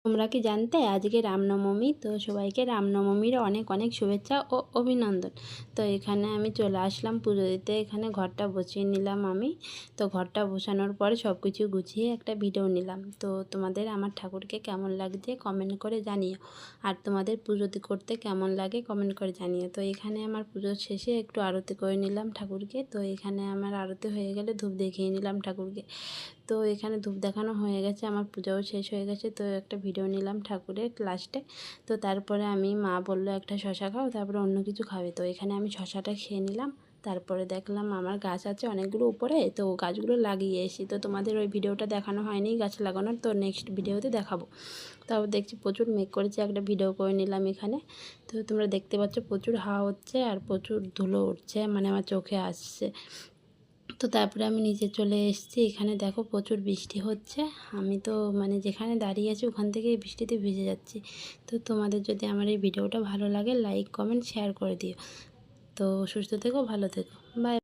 তোমরা কি জানতে আজকে রামনবমী? তো সবাইকে রামনবমীর অনেক অনেক শুভেচ্ছা ও অভিনন্দন। তো এখানে আমি চলে আসলাম পুজো দিতে। এখানে ঘরটা বসিয়ে নিলাম আমি। তো ঘরটা বসানোর পরে সব কিছু গুছিয়ে একটা ভিডিও নিলাম। তো তোমাদের আমার ঠাকুরকে কেমন লাগছে কমেন্ট করে জানিও, আর তোমাদের পুজো করতে কেমন লাগে কমেন্ট করে জানিও। তো এখানে আমার পুজোর শেষে একটু আরতি করে নিলাম ঠাকুরকে। তো এখানে আমার আরতি হয়ে গেলে ধূপ দেখিয়ে নিলাম ঠাকুরকে। তো এখানে ধূপ দেখানো হয়ে গেছে, আমার পূজাও শেষ হয়ে গেছে। তো একটা ভিডিও নিলাম ঠাকুরের লাস্টে। তো তারপরে মা বললো একটা শশা খাও, তারপরে অন্য কিছু খাবে। তো এখানে আমি শশাটা খেয়ে নিলাম। তারপরে দেখলাম আমার গাছ আছে অনেকগুলো উপরে, তো গাছগুলো লাগিয়ে এসি। তো তোমাদের ওই ভিডিওটা দেখানো হয়নি গাছ লাগানোর, তো নেক্সট ভিডিওতে দেখাবো। তারপর দেখছি প্রচুর মেঘ করেছে, একটা ভিডিও করে নিলাম এখানে। তো তোমরা দেখতে পাচ্ছ প্রচুর হাওয়া হচ্ছে আর প্রচুর ধুলো উঠছে, মানে আমার চোখে আসছে। তো তারপরে আমি নিচে চলে এসেছি। এখানে দেখো প্রচুর বৃষ্টি হচ্ছে। আমি তো মানে যেখানে দাঁড়িয়ে আছি ওখান থেকে বৃষ্টিতে ভিজে যাচ্ছি। তো তোমাদের যদি আমার এই ভিডিওটা ভালো লাগে লাইক কমেন্ট শেয়ার করে দিও। তো সুস্থ থেকো, ভালো থেকো, বাই।